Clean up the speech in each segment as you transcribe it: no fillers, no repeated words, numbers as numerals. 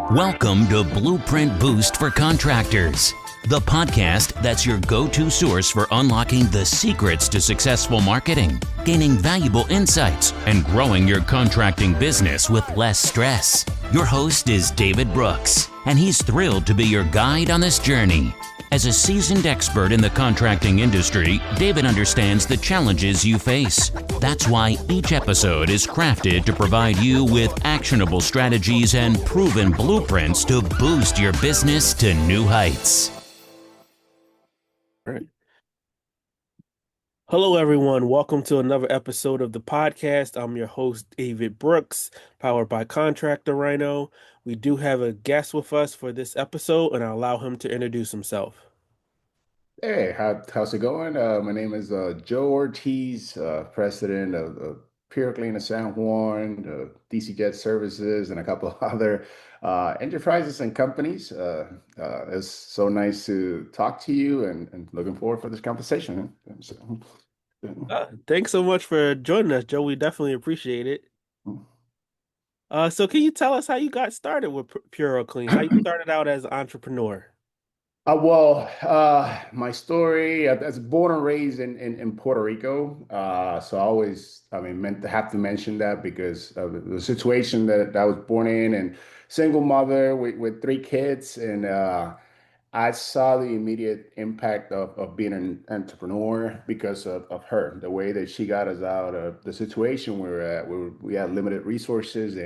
Welcome to Blueprint Boost for Contractors, the podcast that's your go-to source for unlocking the secrets to successful marketing, gaining valuable insights, and growing your contracting business with less stress. Your host is David Brooks, and he's thrilled to be your guide on this journey. As a seasoned expert in the contracting industry, David understands the challenges you face. That's why each episode is crafted to provide you with actionable strategies and proven blueprints to boost your business to new heights. All right. Hello, everyone. Welcome to another episode of the podcast. I'm your host, David Brooks, powered by Contractor Rhino. We do have a guest with us for this episode, and I'll allow him to introduce himself. Hey, how's it going? My name is Joe Ortiz, president of PuroClean of San Juan, DCJet Services, and a couple of other enterprises and companies. It's so nice to talk to you and looking forward for this conversation. Thanks so much for joining us, Joe. We definitely appreciate it. So can you tell us how you got started with PuroClean? How you started out as an entrepreneur? My story, I was born and raised in Puerto Rico. So meant to have to mention that because of the situation that I was born in and single mother with three kids. And I saw the immediate impact of being an entrepreneur because of her, the way that she got us out of the situation we were at, where we had limited resources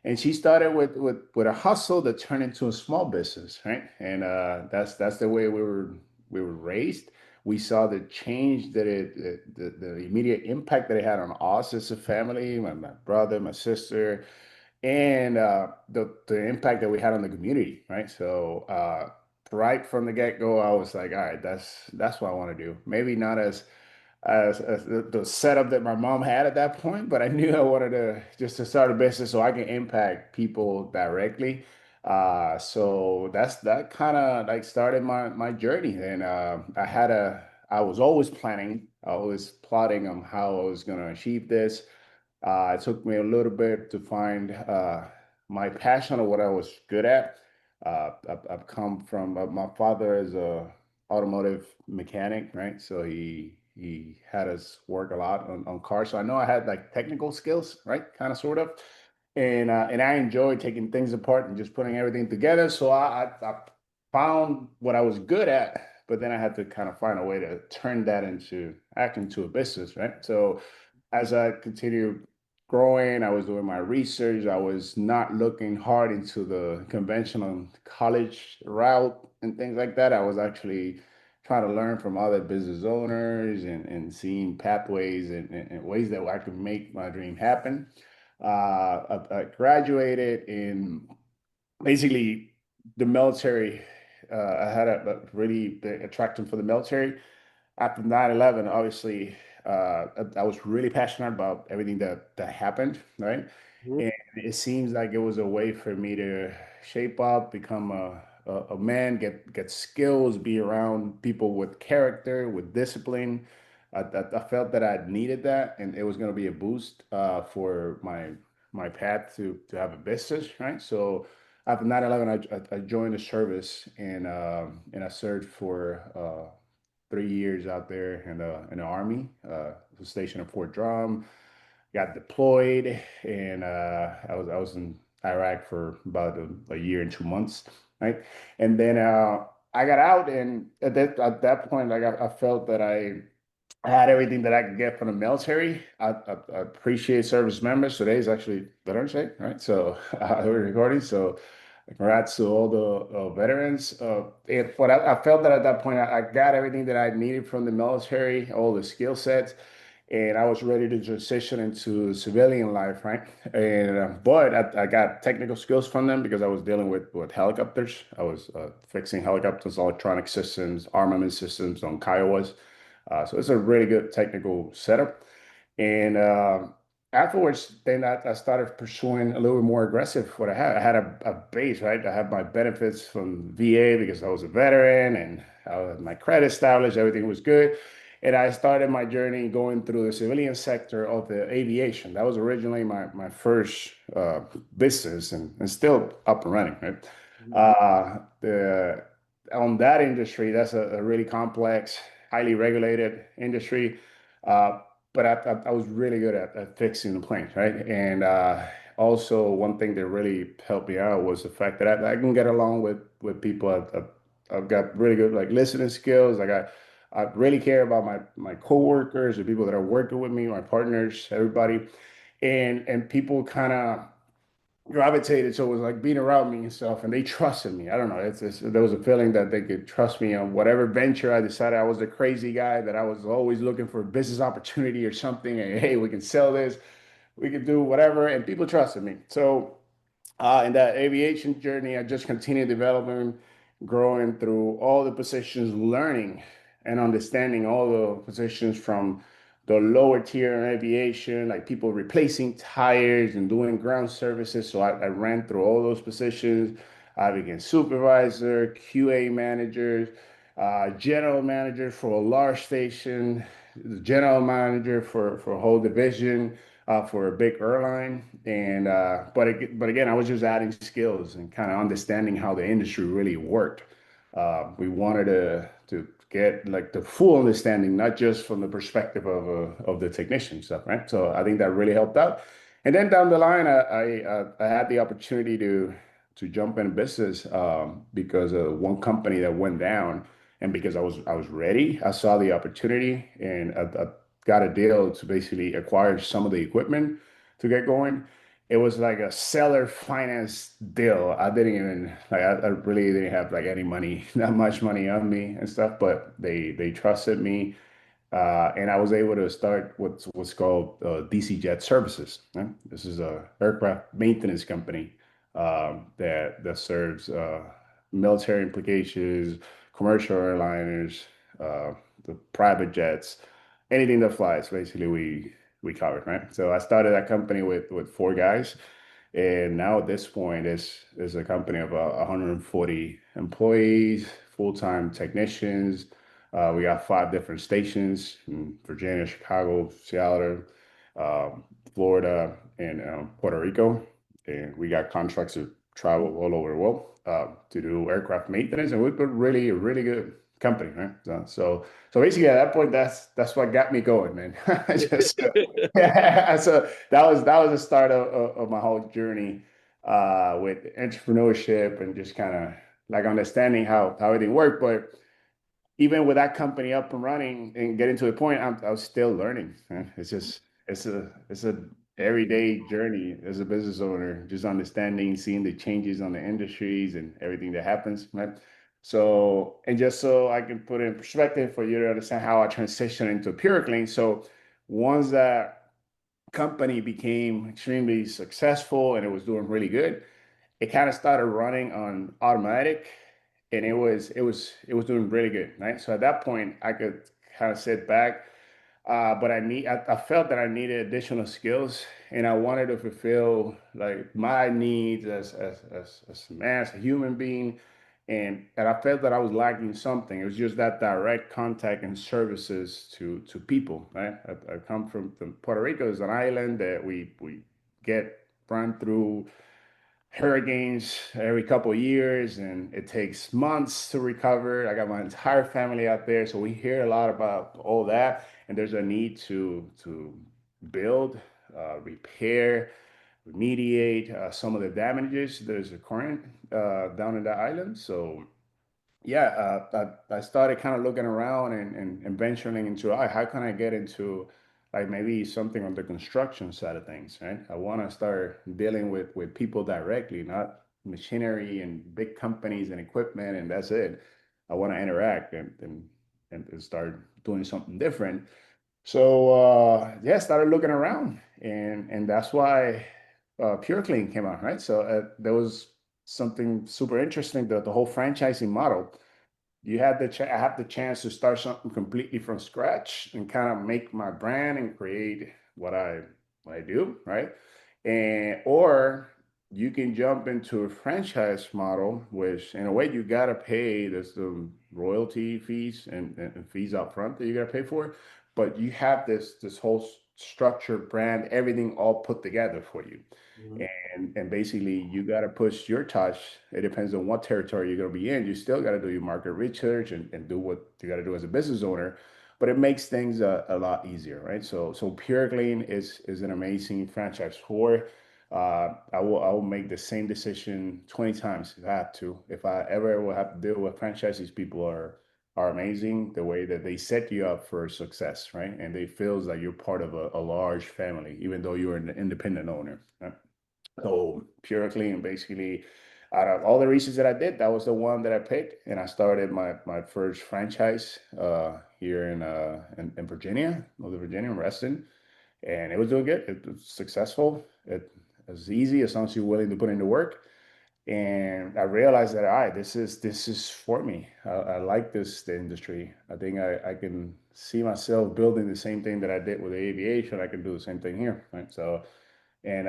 and she started with a hustle that turned into a small business, right? And that's the way we were raised. We saw the change that the immediate impact that it had on us as a family, my brother, my sister, and the impact that we had on the community, right? So right from the get-go, I was like, all right, that's what I want to do. Maybe not as the setup that my mom had at that point, but I knew I wanted to start a business so I can impact people directly. So that kind of like started my journey. And I was always planning, always plotting on how I was going to achieve this. It took me a little bit to find my passion or what I was good at. I've come from my father is a automotive mechanic, right? So he had us work a lot on cars. So I know I had like technical skills, right? Kind of sort of. And I enjoyed taking things apart and just putting everything together. So I found what I was good at, but then I had to kind of find a way to turn that into a business, right? So as I continued growing, I was doing my research. I was not looking hard into the conventional college route and things like that. I was actually trying to learn from other business owners and seeing pathways and ways that I could make my dream happen. I graduated in basically the military. I had a really big attraction for the military. After 9/11, obviously, I was really passionate about everything that happened, right? Mhm. And it seems like it was a way for me to shape up, become a man, get skills, be around people with character, with discipline. I felt that I needed that, and it was going to be a boost for my path to have a business, right? So after 9/11, I joined the service and I served for 3 years out there in the army. Was stationed at Fort Drum, got deployed, and I was in Iraq for about a year and 2 months, right? And then I got out, and at that point, like I felt that I had everything that I could get from the military. I appreciate service members. Today is actually Veterans Day, right? So we're recording. So congrats to all the veterans. But I felt that at that point, I got everything that I needed from the military, all the skill sets, and I was ready to transition into civilian life, right? And but I got technical skills from them because I was dealing with helicopters. I was fixing helicopters, electronic systems, armament systems on Kiowas. So it's a really good technical setup. And afterwards, then I started pursuing a little bit more aggressive what I had. I had a base, right? I had my benefits from VA because I was a veteran and my credit established, everything was good. And I started my journey going through the civilian sector of the aviation. That was originally my first business, and still up and running, right? Mhm. The On that industry, that's a really complex, highly regulated industry. Uh, but I was really good at fixing the planes, right? And also, one thing that really helped me out was the fact that I can get along with people. I've got really good like listening skills. I really care about my coworkers, the people that are working with me, my partners, everybody, and people kind of gravitated towards like being around me and stuff, and they trusted me. I don't know. There was a feeling that they could trust me on whatever venture I decided. I was a crazy guy that I was always looking for a business opportunity or something, and hey, we can sell this, we can do whatever, and people trusted me. So in that aviation journey, I just continued developing, growing through all the positions, learning and understanding all the positions from the lower tier in aviation, like people replacing tires and doing ground services. So I ran through all those positions. I became supervisor, QA manager, general manager for a large station, the general manager for a whole division for a big airline. And but again, I was just adding skills and kind of understanding how the industry really worked. We wanted to get like the full understanding, not just from the perspective of the technician stuff, right? So I think that really helped out. And then down the line, I had the opportunity to jump in business because of one company that went down, and because I was ready, I saw the opportunity, and I got a deal to basically acquire some of the equipment to get going. It was like a seller finance deal. I didn't even like I really didn't have like any money, not much money on me and stuff, but they trusted me. And I was able to start what's called DCJet Services. Right? This is a aircraft maintenance company that serves military implications, commercial airliners, the private jets, anything that flies. Basically, we covered, right? So I started that company with four guys, and now at this point, is a company of 140 employees, full-time technicians. We got five different stations in Virginia, Chicago, Seattle, Florida, and Puerto Rico. And we got contracts to travel all over the world to do aircraft maintenance. And we've been really, a really good company, right? So basically, at that point, that's what got me going, man. Just yeah. So that was the start of my whole journey with entrepreneurship and just kind of like understanding how everything worked. But even with that company up and running and getting to the point, I was still learning. Man. It's a everyday journey as a business owner, just understanding, seeing the changes on the industries and everything that happens, right? So, and just so I can put it in perspective for you to understand how I transitioned into PureClean. So once that company became extremely successful and it was doing really good, it kind of started running on automatic, and it was doing really good, right? So at that point, I could kind of sit back, but I felt that I needed additional skills, and I wanted to fulfill like my needs as a man, as a human being, and I felt that I was lacking something. It was just that direct contact and services to people, right? I come from Puerto Rico. It's an island that we get run through hurricanes every couple of years, and it takes months to recover. I got my entire family out there, so we hear a lot about all that, and there's a need to build, repair, remediate some of the damages that is occurring down in the island. So yeah, I started kind of looking around and venturing into how can I get into like maybe something on the construction side of things, right? I want to start dealing with people directly, not machinery and big companies and equipment, and that's it. I want to interact and start doing something different. So yeah, started looking around, and that's why PureClean came out, right? So there was something super interesting, the whole franchising model. I have the chance to start something completely from scratch and kind of make my brand and create what I do, right? And or you can jump into a franchise model, which in a way you gotta pay. There's the royalty fees and fees up front that you gotta pay for, but you have this whole structure, brand, everything all put together for you. Mhm. And basically you gotta push your touch. It depends on what territory you're gonna be in. You still gotta do your market research and do what you gotta do as a business owner, but it makes things a lot easier, right? So PureClean is an amazing franchise for. I will make the same decision 20 times if I have to. If I ever will have to deal with franchises, people are amazing the way that they set you up for success, right? And they feels like you're part of a large family, even though you're an independent owner. Right? So PureClean, basically, out of all the reasons that I did, that was the one that I picked, and I started my first franchise here in Virginia, Northern Virginia, in Reston, and it was doing good. It was successful. It was easy as long as you're willing to put in the work. And I realized that, all right, this is for me. I like the industry. I think I can see myself building the same thing that I did with aviation. I can do the same thing here, right? So and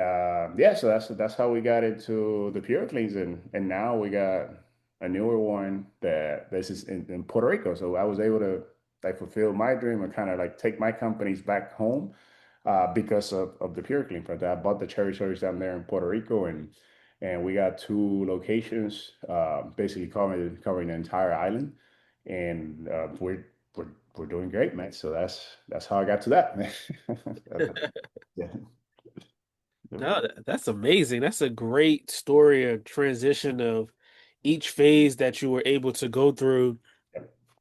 yeah, so that's how we got into the Pure Cleans, and now we got a newer one that this is in Puerto Rico. So I was able to like fulfill my dream and kind of like take my companies back home because of the Pure Clean project. I bought the territories down there in Puerto Rico, and we got two locations, basically covering the entire island, and we're doing great, man. So that's how I got to that, man. Yeah. No, that's amazing. That's a great story, a transition of each phase that you were able to go through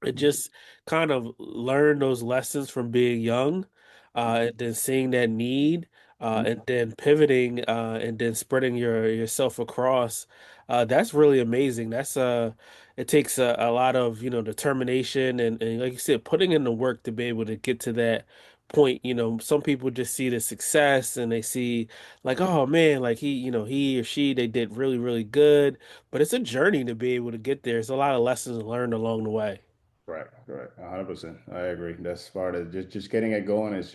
and just kind of learn those lessons from being young, and then seeing that need, and then pivoting, and then spreading yourself across. That's really amazing. It takes a lot of, determination and like you said, putting in the work to be able to get to that point. Some people just see the success and they see like, oh man, like he or she, they did really, really good. But it's a journey to be able to get there. There's a lot of lessons learned along the way. Right, right, 100%. I agree. That's part of just getting it going is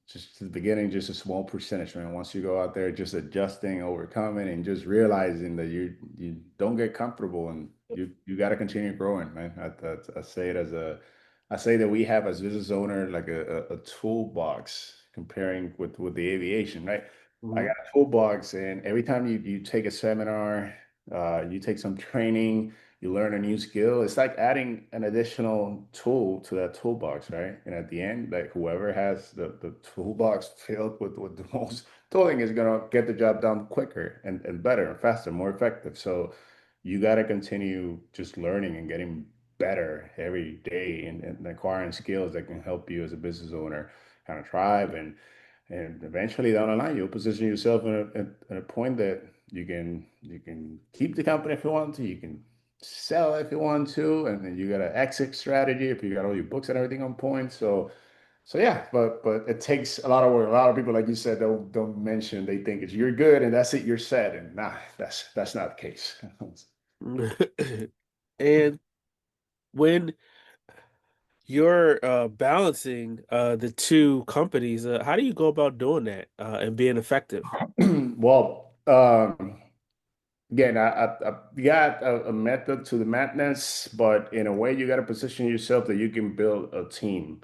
just the beginning, just a small percentage, man. Once you go out there, just adjusting, overcoming, and just realizing that you don't get comfortable and you got to continue growing, man. I say it as I say that we have as business owner like a toolbox comparing with the aviation, right? I got Mhm. a toolbox, and every time you take a seminar, you take some training, you learn a new skill. It's like adding an additional tool to that toolbox, right? And at the end, like whoever has the toolbox filled with the most tooling is gonna get the job done quicker and better and faster, more effective. So you gotta continue just learning and getting better every day and acquiring skills that can help you as a business owner kind of thrive and eventually down the line, you'll position yourself in a point that you can keep the company if you want to, you can sell if you want to, and then you got an exit strategy if you got all your books and everything on point. So yeah, but it takes a lot of work. A lot of people, like you said, don't mention they think it's you're good and that's it, you're set. And nah, that's not the case. And when you're balancing the two companies, how do you go about doing that and being effective? Well, again, I got a method to the madness, but in a way, you got to position yourself that you can build a team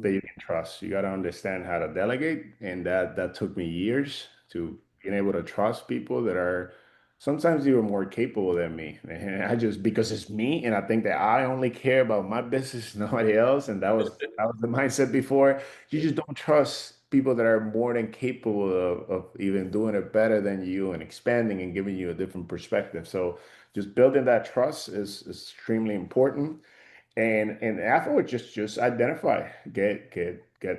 that Mhm. you can trust. You got to understand how to delegate, and that took me years to being able to trust people that are sometimes even more capable than me. And I just because it's me, and I think that I only care about my business, nobody else, and that was the mindset before. You just don't trust people that are more than capable of even doing it better than you and expanding and giving you a different perspective. So just building that trust is extremely important. And afterwards, just identify, get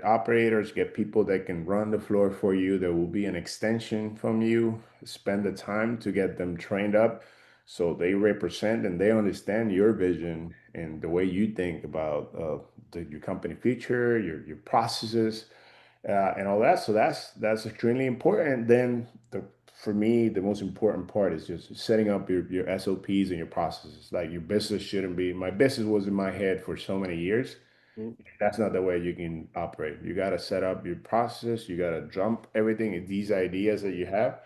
operators, get people that can run the floor for you. There will be an extension from you. Spend the time to get them trained up so they represent and they understand your vision and the way you think about your company future, your processes, and all that. So that's extremely important. Then for me, the most important part is just setting up your SOPs and your processes. Like your business shouldn't be. My business was in my head for so many years. That's not the way you can operate. You got to set up your process. You got to jump everything, these ideas that you have.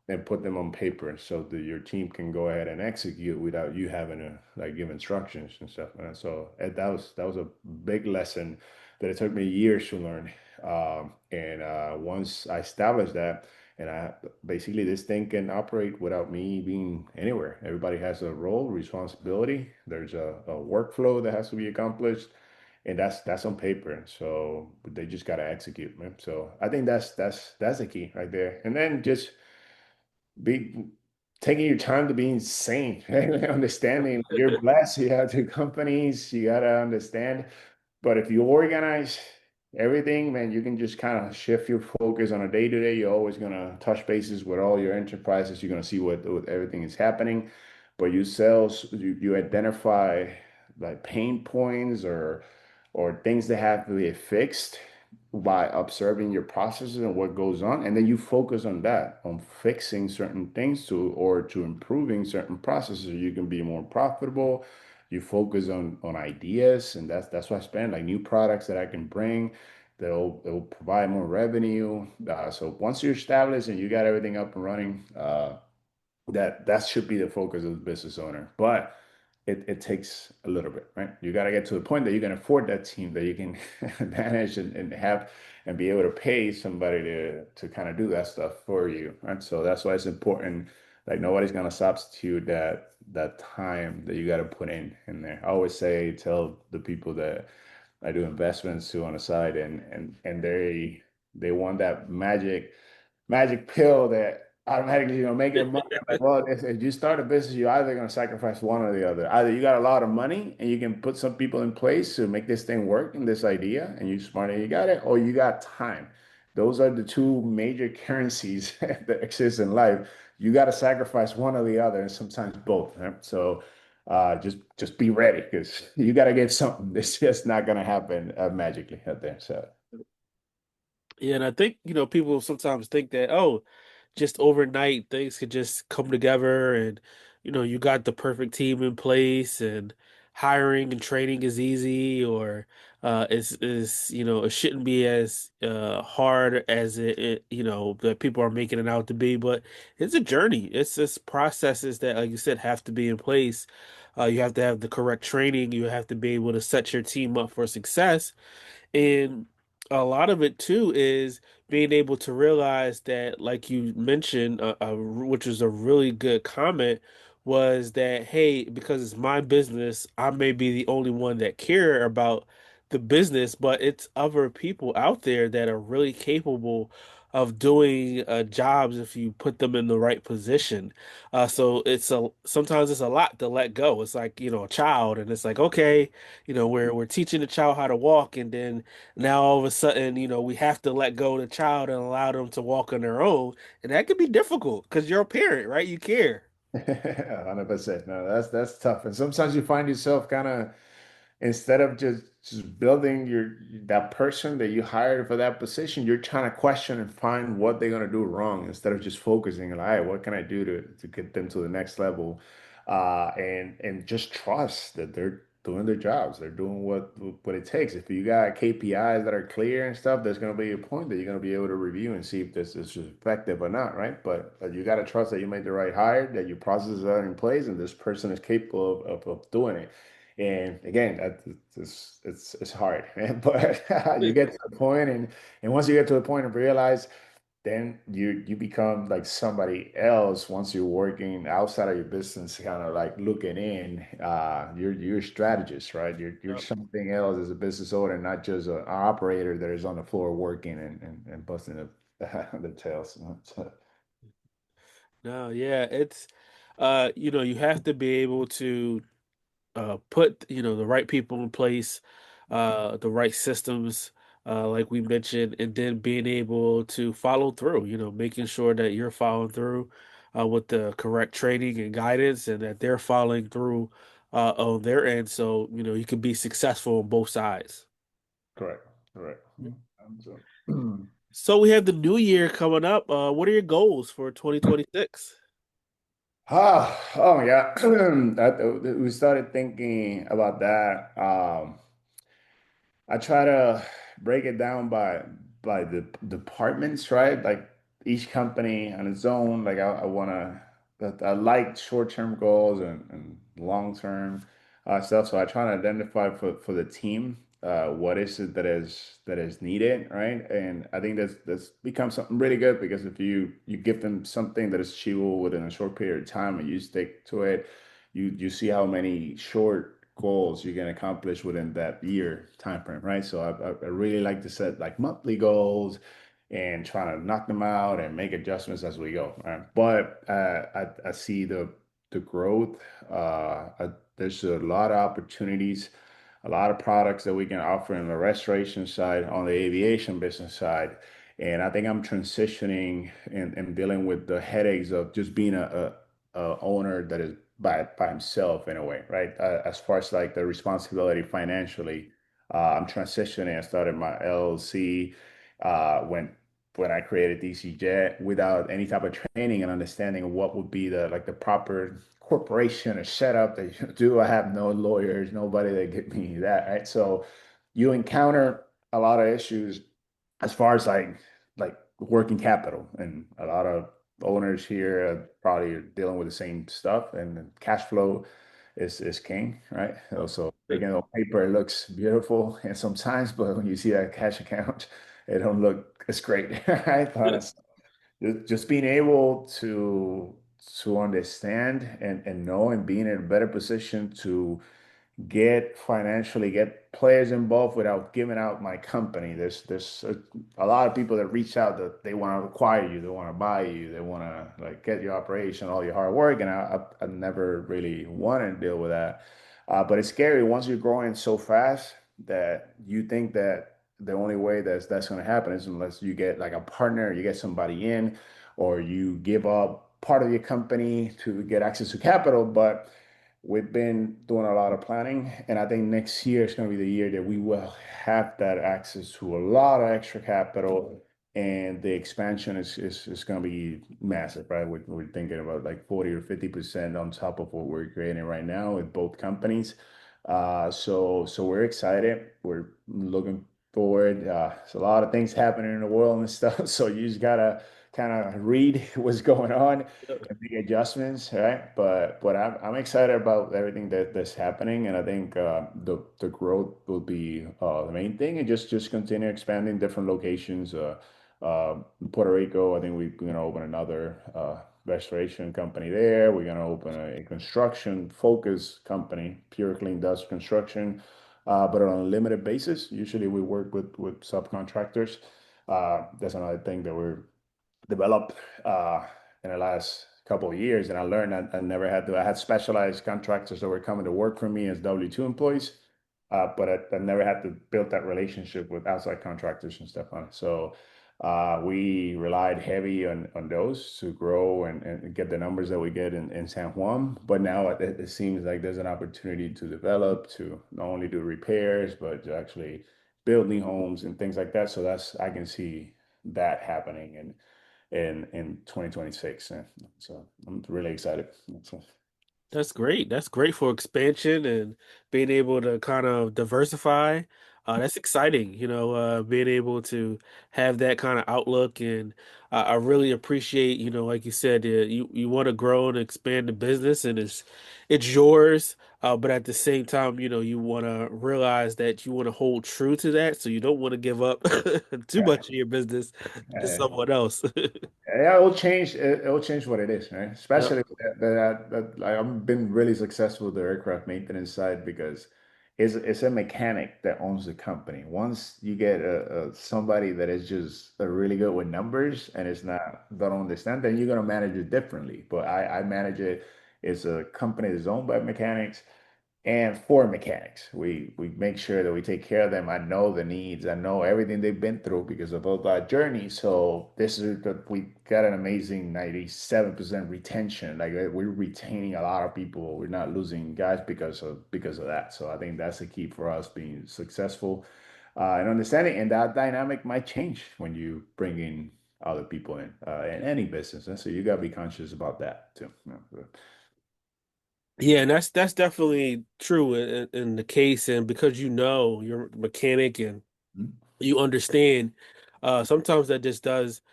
and put them on paper so that your team can go ahead and execute without you having to like give instructions and stuff. And so that was a big lesson that it took me years to learn. And once I established that, and I basically this thing can operate without me being anywhere. Everybody has a role, responsibility. There's a workflow that has to be accomplished, and that's on paper. And so they just got to execute, man. So I think that's the key right there. And then just be taking your time to be insane, right? Understanding you're blessed. You have two companies. You gotta understand. But if you organize everything, man, you can just kind of shift your focus on a day to day. You're always gonna touch bases with all your enterprises. You're gonna see what everything is happening. But you sales, you identify like pain points or things that have to be fixed by observing your processes and what goes on, and then you focus on that, on fixing certain things to improving certain processes so you can be more profitable. You focus on ideas, and that's what I spend like new products that I can bring that'll provide more revenue. So once you're established and you got everything up and running, that should be the focus of the business owner. But it takes a little bit, right? You got to get to the point that you can afford that team, that you can manage and have and be able to pay somebody to kind of do that stuff for you, right? So that's why it's important. Like nobody's gonna substitute that time that you got to put in there. I always tell the people that I do investments to on the side, and they want that magic pill that automatically, make it money. I'm like, well, if you start a business, you're either going to sacrifice one or the other. Either you got a lot of money and you can put some people in place to make this thing work and this idea, and you smart and you got it, or you got time. Those are the two major currencies that exist in life. You got to sacrifice one or the other, and sometimes both. Right? So just be ready because you got to get something. It's just not going to happen magically out there. So. Yeah, and I think, people sometimes think that, oh, just overnight things could just come together and, you got the perfect team in place and hiring and training is easy or it shouldn't be as hard as that people are making it out to be, but it's a journey. It's just processes that, like you said, have to be in place. You have to have the correct training. You have to be able to set your team up for success. And a lot of it too is being able to realize that, like you mentioned, which was a really good comment, was that, hey, because it's my business, I may be the only one that care about the business, but it's other people out there that are really capable of doing jobs if you put them in the right position. So sometimes it's a lot to let go. It's like, a child, and it's like, okay, we're teaching the child how to walk, and then now all of a sudden, we have to let go of the child and allow them to walk on their own. And that can be difficult because you're a parent, right? You care. 100%. No, that's tough. And sometimes you find yourself kind of instead of just building that person that you hired for that position, you're trying to question and find what they're gonna do wrong instead of just focusing on, all right, what can I do to get them to the next level? And just trust that they're doing their jobs. They're doing what it takes. If you got KPIs that are clear and stuff, there's gonna be a point that you're gonna be able to review and see if this is effective or not, right? But you gotta trust that you made the right hire, that your processes are in place, and this person is capable of doing it. And again, it's hard, man. But you get to the point, and once you get to the point and realize, then you become like somebody else once you're working outside of your business, kind of like looking in. You're a strategist, right? You're Yep. something else as a business owner, not just an operator that is on the floor working and busting the tails. So, No, yeah, it's you have to be able to put the right people in place, the right systems, like we mentioned, and then being able to follow through. Making sure that you're following through with the correct training and guidance, and that they're following through on their end, so you can be successful on both sides. correct, correct. So, So we have the new year coming up. What are your goals for 2026? oh my God. We started thinking about that. I try to break it down by the departments, right? Like each company on its own. Like I want to, I like short-term goals and long-term stuff. So I try to identify for the team what is it that is needed, right? And I think that's become something really good because if you give them something that is achievable within a short period of time and you stick to it, you see how many short goals you can accomplish within that year time frame, right? So I really like to set like monthly goals and trying to knock them out and make adjustments as we go. Right? But I see the growth. There's a lot of opportunities, a lot of products that we can offer in the restoration side, on the aviation business side. And I think I'm transitioning and dealing with the headaches of just being a owner that is by himself in a way, right? As far as like the responsibility financially, I'm transitioning. I started my LLC when I created DCJet without any type of training and understanding of what would be the proper corporation or setup that you do. I have no lawyers, nobody that give me that, right? So you encounter a lot of issues as far as like working capital, and a lot of owners here probably are dealing with the same stuff, and cash flow is king, right? Also, again, on paper it looks beautiful, and sometimes, but when you see that cash account, it don't look as great, right? Honestly, just being able to understand and know and being in a better position to get players involved without giving out my company. There's a lot of people that reach out that they want to acquire you, they want to buy you, they want to like get your operation, all your hard work, and I never really wanted to deal with that. But it's scary once you're growing so fast that you think that the only way that's going to happen is unless you get like a partner, you get somebody in, or you give up part of your company to get access to capital. But we've been doing a lot of planning, and I think next year is going to be the year that we will have that access to a lot of extra capital, and the expansion is going to be massive, right? We're thinking about like 40 or 50% on top of what we're creating right now with both companies. So we're excited. We're looking forward. There's a lot of things happening in the world and stuff. So you just gotta kind of read what's going on and make adjustments, right? But I'm excited about everything that's happening, and I think the growth will be the main thing, and just continue expanding different locations. Puerto Rico, I think we're gonna open another restoration company there. We're gonna open a construction focus company. PuroClean does construction, but on a limited basis. Usually, we work with subcontractors. That's another thing that we're developed in the last couple of years, and I learned I never had to. I had specialized contractors that were coming to work for me as W-2 employees, but I never had to build that relationship with outside contractors and stuff on it. So we relied heavy on those to grow and get the numbers that we get in San Juan. But now it seems like there's an opportunity to develop, to not only do repairs, but to actually build new homes and things like that. So I can see that happening in 2026. And so I'm really excited. So, That's great. That's great for expansion and being able to kind of diversify. That's exciting, being able to have that kind of outlook. And I really appreciate, like you said, you want to grow and expand the business, and it's yours. But at the same time, you want to realize that you want to hold true to that, so you don't want to give up too yeah. much of your business to Yeah. someone else. Yeah, it'll change. It'll change what it is, right? Yep. Especially that like, I've been really successful with the aircraft maintenance side because it's a mechanic that owns the company. Once you get somebody that is just really good with numbers and it's not don't understand, then you're gonna manage it differently. But I manage it. It's a company that's owned by mechanics and for mechanics. We make sure that we take care of them. I know the needs. I know everything they've been through because of all that journey. So this is that we got an amazing 97% retention. Like we're retaining a lot of people. We're not losing guys because of that. So I think that's the key for us being successful and understanding. And that dynamic might change when you bring in other people in any business. And so you got to be conscious about that too. Yeah, and that's definitely true in the case, and because you're a mechanic and you understand, sometimes that just does.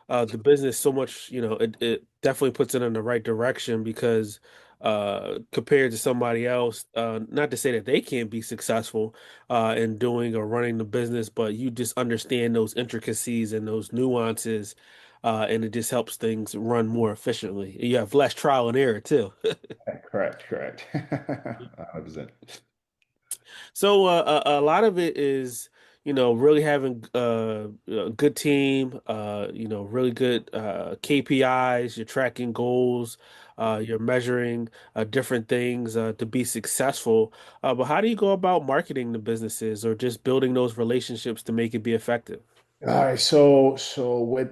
the business so much, it definitely puts it in the right direction because compared to somebody else, not to say that they can't be successful in doing or running the business, but you just understand those intricacies and those nuances, and it just helps things run more efficiently. You have less trial and error too. Correct. 100%. So a lot of it is, really having a good team, really good KPIs. You're tracking goals, you're measuring different things to be successful. But how do you go about marketing the businesses or just building those relationships to make it be effective? All right, so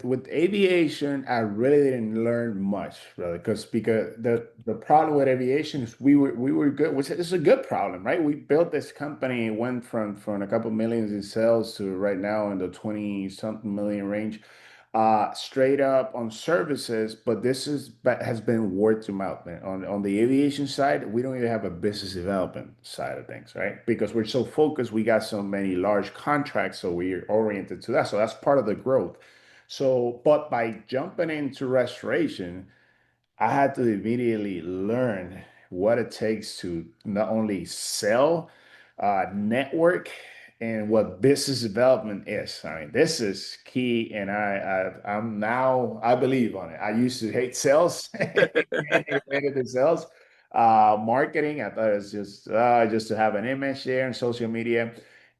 with aviation, I really didn't learn much, really, because the problem with aviation is we were good. It's a good problem, right? We built this company, went from a couple millions in sales to right now in the 20 something million range, straight up on services. But has been word to mouth, man. On the aviation side, we don't even have a business development side of things, right? Because we're so focused, we got so many large contracts, so we're oriented to that. So that's part of the growth. So, but by jumping into restoration, I had to immediately learn what it takes to not only sell, network, and what business development is. I mean, this is key, and I'm now I believe on it. I used to hate sales, hated the sales, marketing. I thought it's just to have an image there in social media,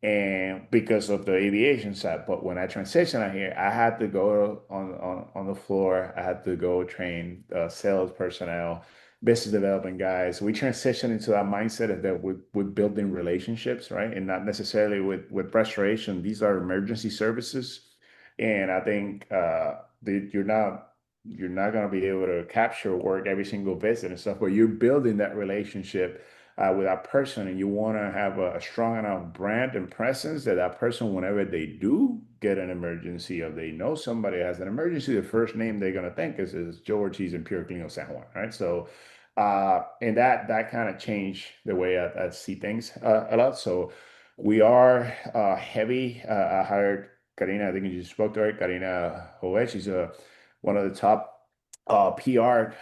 and because of the aviation side. But when I transitioned out here, I had to go on the floor. I had to go train sales personnel, business development guys. We transitioned into that mindset of that we're building relationships, right? And not necessarily with restoration. These are emergency services. And I think you're not going to be able to capture work every single visit and stuff, but you're building that relationship with that person, and you want to have a strong enough brand and presence that that person, whenever they do get an emergency or they know somebody has an emergency, the first name they're going to think is Joe Ortiz in PuroClean San Juan, right? So, and that kind of changed the way I see things a lot. So we are heavy. I hired Karina. I think you just spoke to her, Karina Howe. She's one of the top PR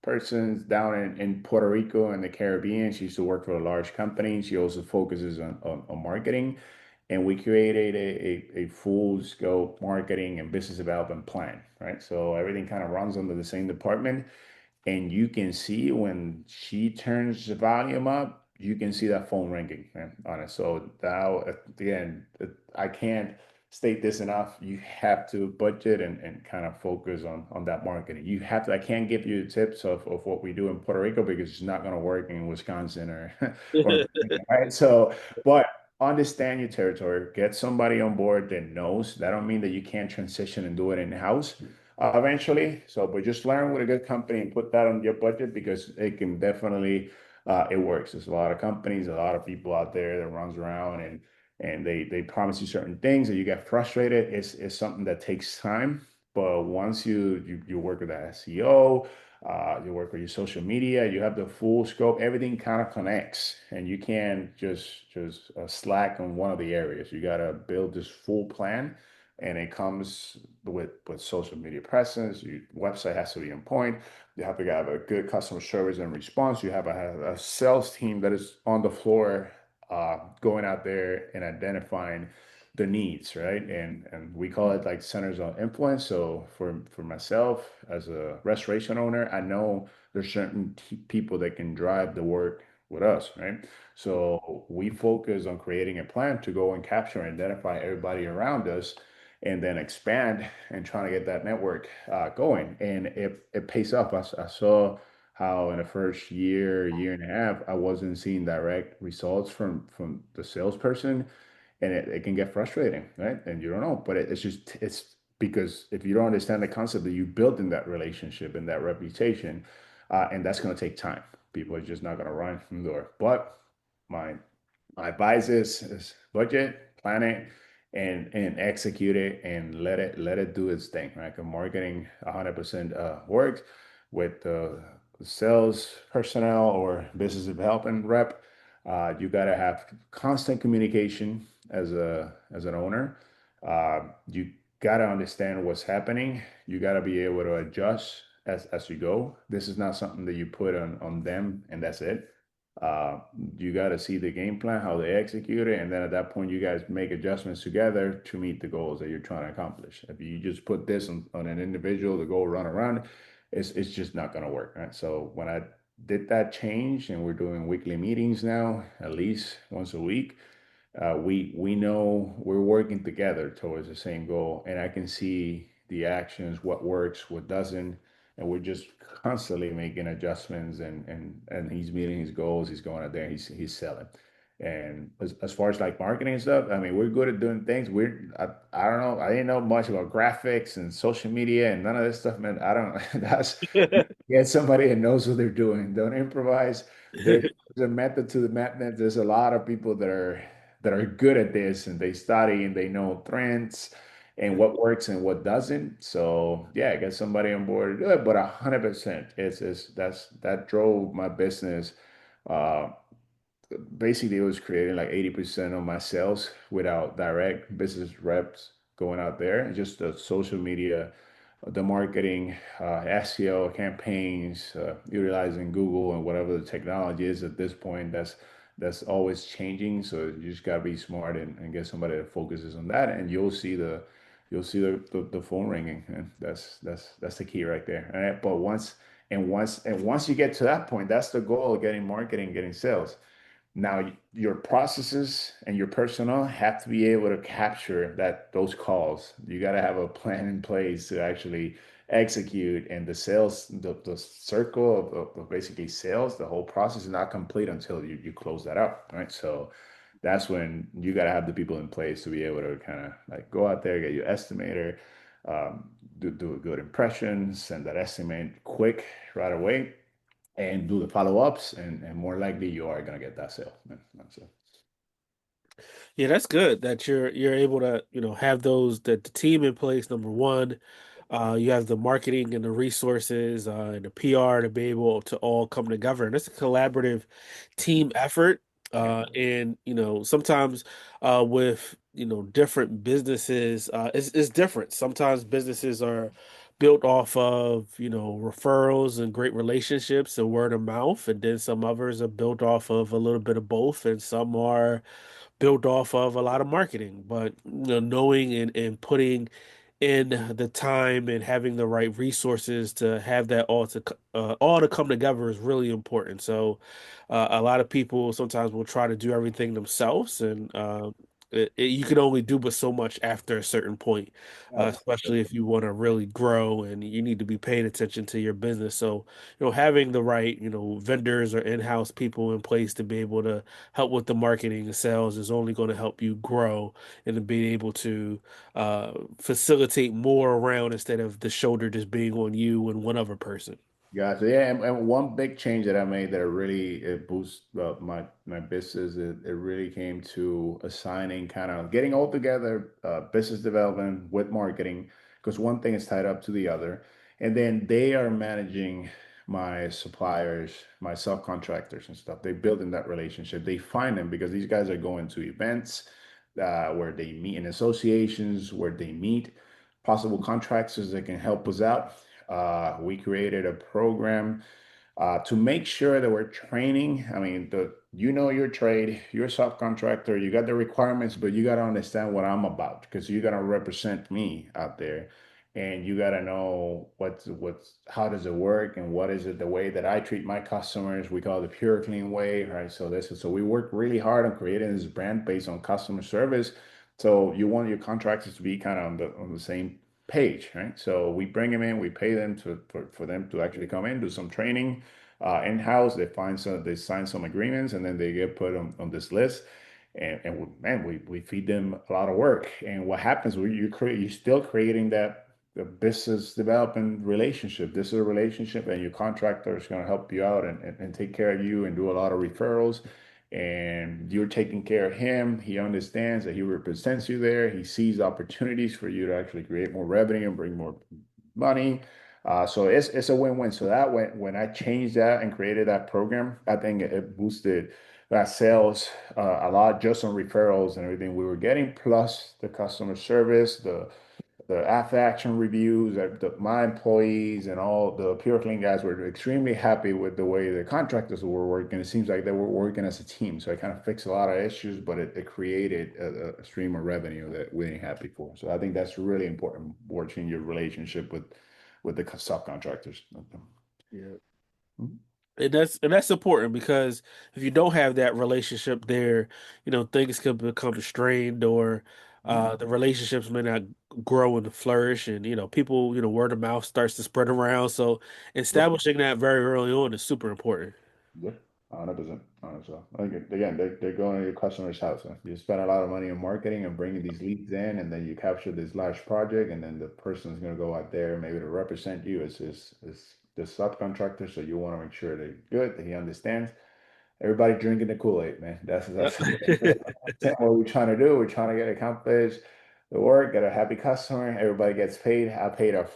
persons down in Puerto Rico and the Caribbean. She used to work for a large company. She also focuses on marketing. And we created a full scope marketing and business development plan, right? So everything kind of runs under the same department. And you can see when she turns the volume up, you can see that phone ringing, man, on it. So now, again, I can't state this enough. You have to budget and kind of focus on that marketing. You have to, I can't give you tips of what we do in Puerto Rico because it's not going to work in Wisconsin or, or, right? So, but understand your territory, get somebody on board that knows. That don't mean that you can't transition and do it in-house eventually. So, but just learn with a good company and put that on your budget because it can definitely it works. There's a lot of companies, a lot of people out there that runs around and they promise you certain things and you get frustrated. It's something that takes time. But once you work with the SEO, you work with your social media, you have the full scope, everything kind of connects and you can't just slack on one of the areas. You got to build this full plan and it comes with social media presence. Your website has to be on point. You have to have a good customer service and response. You have a sales team that is on the floor, going out there and identifying the needs, right? And we call it like centers of influence. So for myself as a restoration owner, I know there's certain people that can drive the work with us, right? So we focus on creating a plan to go and capture and identify everybody around us and then expand and trying to get that network going. And it pays off. I saw how in the first year and a half, I wasn't seeing direct results from the salesperson, and it can get frustrating, right? And you don't know, but it's because if you don't understand the concept that you build in that relationship and that reputation, and that's going to take time. People are just not going to run from the door. But my my advice is budget, plan it, and execute it, and let it do its thing. Right? 'Cause marketing 100% works with the sales personnel or business development rep. You gotta have constant communication as an owner. You got to understand what's happening. You got to be able to adjust as you go. This is not something that you put on them and that's it. Uh, you got to see the game plan, how they execute it, and then at that point, you guys make adjustments together to meet the goals that you're trying to accomplish. If you just put this on an individual to go run around, it's just not going to work, right? So when I did that change, and we're doing weekly meetings now, at least once a week, we know we're working together towards the same goal, and I can see the actions, what works, what doesn't, and we're just constantly making adjustments. And he's meeting his goals. He's going out there. He's selling. And as far as like marketing and stuff, I mean, we're good at doing things. I don't know. I didn't know much about graphics and social media and none of this stuff, man. I don't. That's get somebody that knows what they're doing. Don't improvise. There's a method to the madness. There's a lot of people that are good at this and they study and they know trends and what works and what doesn't. So yeah, get somebody on board to do it. But 100%, that drove my business. Uh, Basically, it was creating like 80% of my sales without direct business reps going out there, and just the social media, the marketing, SEO campaigns, utilizing Google and whatever the technology is at this point. That's always changing. So you just gotta be smart and get somebody that focuses on that, and you'll see the phone ringing, and that's the key right there. All right, but once you get to that point, that's the goal of getting marketing, getting sales. Now, your processes and your personnel have to be able to capture those calls. You got to have a plan in place to actually execute. And the sales, the circle of basically sales, the whole process is not complete until you close that up, right? So that's when you got to have the people in place to be able to kind of like go out there, get your estimator, do a good impression, send that estimate quick right away, and do the follow-ups, and more likely you are going to get that sale. So, Yeah, that's good that you're able to, have that the team in place, number one. You have the marketing and the resources and the PR to be able to all come together. And it's a collaborative team effort. yeah, And sometimes with different businesses, it's different. Sometimes businesses are built off of referrals and great relationships and word of mouth, and then some others are built off of a little bit of both, and some are built off of a lot of marketing. But knowing and putting in the time and having the right resources to have that all to come together is really important. So a lot of people sometimes will try to do everything themselves, and you can only do but so much after a certain point, especially if you want to really grow and you need to be paying attention to your business. So having the right vendors or in-house people in place to be able to help with the marketing and sales is only going to help you grow and to be able to facilitate more around instead of the shoulder just being on you and one other person. gotcha. Yeah, and one big change that I made that really it boosts my business. It really came to assigning, kind of getting all together, business development with marketing, because one thing is tied up to the other, and then they are managing my suppliers, my subcontractors and stuff. They build in that relationship. They find them because these guys are going to events where they meet, in associations where they meet possible contractors that can help us out. We created a program to make sure that we're training. I mean, your trade, you're a subcontractor, you got the requirements, but you got to understand what I'm about because you're gonna represent me out there, and you got to know how does it work and what is it the way that I treat my customers. We call it the PuroClean way, right? So we work really hard on creating this brand based on customer service. So you want your contractors to be kind of on the same page, right? So we bring them in, we pay them for them to actually come in, do some training in-house. They sign some agreements, and then they get put on this list. And we feed them a lot of work. And what happens when you're still creating that the business development relationship. This is a relationship, and your contractor is going to help you out and take care of you and do a lot of referrals, and you're taking care of him. He understands that he represents you there. He sees opportunities for you to actually create more revenue and bring more money. So it's a win-win. So that when I changed that and created that program, I think it boosted that sales a lot just on referrals and everything we were getting, plus the customer service, the after action reviews, my employees and all the PureClean guys were extremely happy with the way the contractors were working. It seems like they were working as a team. So it kind of fixed a lot of issues, but it created a stream of revenue that we didn't have before. So I think that's really important, watching your relationship with the subcontractors. Yeah. Mhm. And that's important because if you don't have that relationship there, things could become strained or the relationships may not grow and flourish and people, word of mouth starts to spread around. So Yep. establishing that very early on is super important. Yeah, 100%. 100%. Like, again, they're going to your customer's house. Huh? You spend a lot of money on marketing and bringing these leads in, and then you capture this large project, and then the person's going to go out there maybe to represent you as the subcontractor. So you want to make sure they're good, that he understands. Everybody drinking the Kool-Aid, man. Yep. That's what we're trying to do. We're trying to get accomplished the work, get a happy customer. Everybody gets paid. I paid up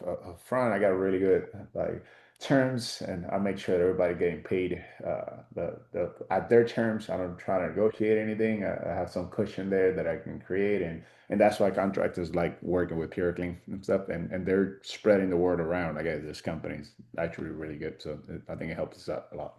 front. I got really good like terms, and I make sure that everybody getting paid at their terms. I don't try to negotiate anything. I have some cushion there that I can create, and that's why contractors like working with PureClean and stuff, and they're spreading the word around. I guess this company is actually really good, so I think it helps us out a lot.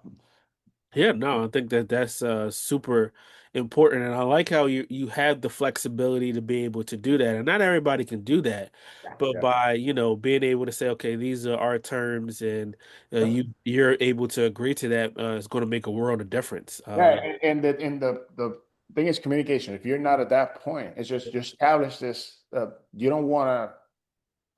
Yeah, no, I think that's super important, and I like how you have the flexibility to be able to do that, and not everybody can do that, but Yeah. by being able to say, okay, these are our terms, and Yeah. you're able to agree to that, it's going to make a world of difference. Yeah, and the thing is communication. If you're not at that point, it's just you establish this. You don't want to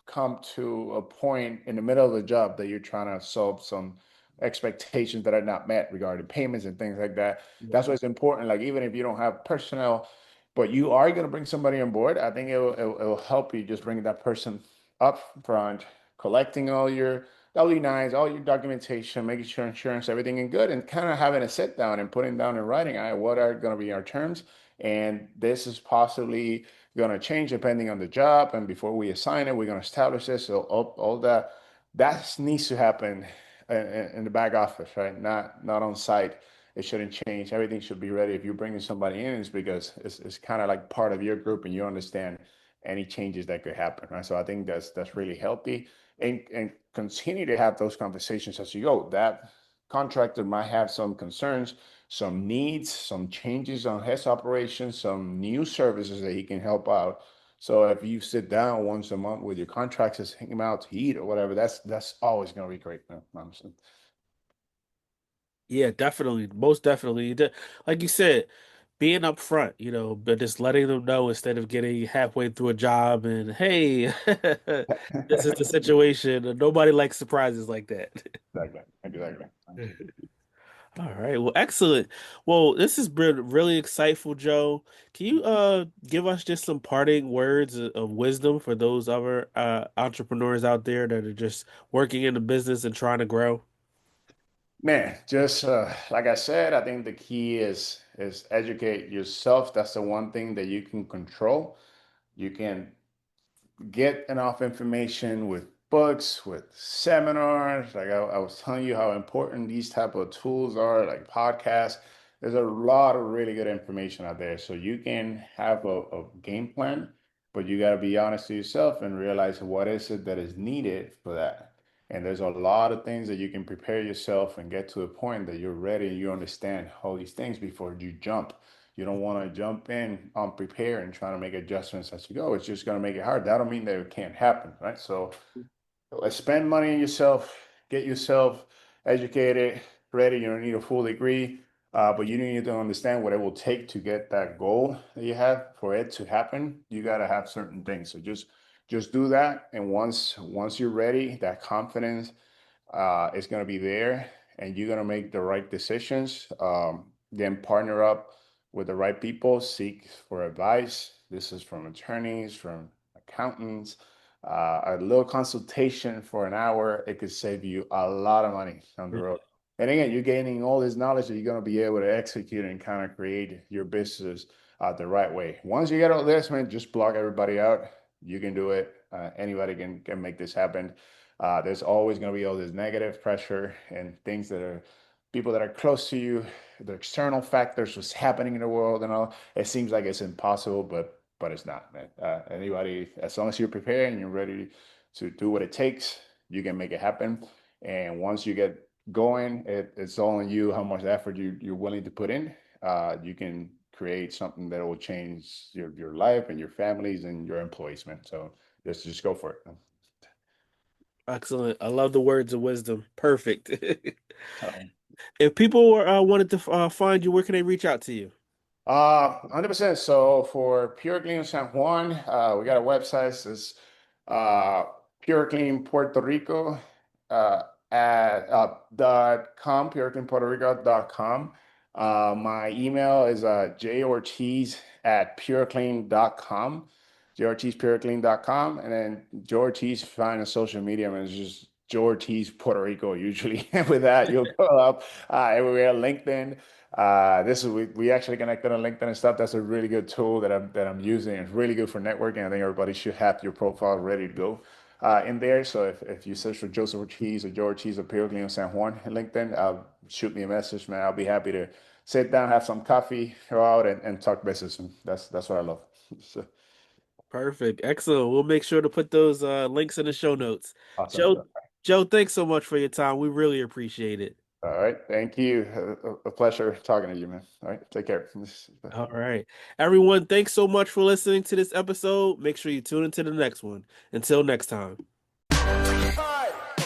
come to a point in the middle of the job that you're trying to solve some expectations that are not met regarding payments and things like that. That's why it's important. Like even if you don't have personnel, but you are going to bring somebody on board, I think it'll help you just bring that person up front, collecting all your W-9s, all your documentation, making sure insurance, everything is good, and kind of having a sit down and putting down in writing, all right, what are going to be our terms? And this is possibly going to change depending on the job. And before we assign it, we're going to establish this. So all that needs to happen in the back office, right? Not on site. It shouldn't change. Everything should be ready. If you're bringing somebody in, it's because it's kind of like part of your group, and you understand any changes that could happen, right? So I think that's really healthy, and continue to have those conversations as you go. That contractor might have some concerns, some needs, some changes on his operations, some new services that he can help out. So if you sit down once a month with your contractors, hang them out to eat or whatever, that's always going to be great, man, honestly. Yeah, definitely, most definitely. Like you said, being upfront, but just letting them know instead of getting halfway through a job and hey, this is the situation. And nobody likes surprises like that. Exactly. Exactly. All right. Well, excellent. Well, this has been really insightful, Joe. Can you give us just some parting words of wisdom for those other entrepreneurs out there that are just working in the business and trying to grow? Man, just like I said, I think the key is educate yourself. That's the one thing that you can control. You can get enough information with books, with seminars. Like I was telling you how important these type of tools are, like podcasts. There's a lot of really good information out there. So you can have a game plan, but you got to be honest to yourself and realize what is it that is needed for that. And there's a lot of things that you can prepare yourself and get to a point that you're ready and you understand all these things before you jump. You don't want to jump in unprepared and trying to make adjustments as you go. It's just going to make it hard. That don't mean that it can't happen, right? So let's spend money on yourself, get yourself educated, ready. You don't need a full degree, but you need to understand what it will take to get that goal that you have for it to happen. You got to have certain things. So just do that, and once you're ready, that confidence is going to be there, and you're going to make the right decisions. Then partner up with the right people, seek for advice. This is from attorneys, from accountants. A little consultation for an hour, it could save you a lot of money on the road. And again, you're gaining all this knowledge that you're going to be able to execute and kind of create your business the right way. Once you get all this, man, just block everybody out. You can do it. Anybody can make this happen. There's always going to be all this negative pressure and things that are people that are close to you, the external factors, what's happening in the world and all. It seems like it's impossible, but but it's not, man. Anybody, as long as you're prepared and you're ready to do what it takes, you can make it happen. And once you get going, it's all on you how much effort you're willing to put in. You can create something that will change your life and your families and your employees, man. So just go for it. Excellent. I love the words of wisdom. Perfect. Um, If people wanted to find you, where can they reach out to you? 100%. So for PuroClean San Juan, we got a website. It's PuroClean Puerto Rico at .com, PuroCleanPuertoRico.com. My email is jortiz@puroclean.com, jortizpureclean.com, and then Joe Ortiz, find on social media, and it's just Joe Ortiz Puerto Rico usually. And with that, you'll go up everywhere. LinkedIn. We actually connected on LinkedIn and stuff. That's a really good tool that I'm using. It's really good for networking. I think everybody should have your profile ready to go in there. So if you search for Joseph Ortiz or Joe Ortiz or PuroClean San Juan in LinkedIn, shoot me a message, man. I'll be happy to sit down, have some coffee, go out and talk business. And that's what I love. So, Perfect. Excellent. We'll make sure to put those links in the show notes. awesome. Joe, thanks so much for your time. We really appreciate it. All right. Thank you. A pleasure talking to you, man. All right. Take care. All right. Everyone, thanks so much for listening to this episode. Make sure you tune into the next one. Until next time.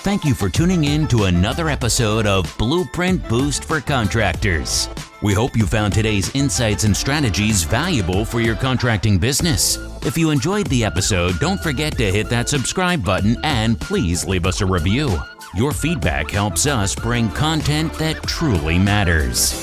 Thank you for tuning in to another episode of Blueprint Boost for Contractors. We hope you found today's insights and strategies valuable for your contracting business. If you enjoyed the episode, don't forget to hit that subscribe button and please leave us a review. Your feedback helps us bring content that truly matters.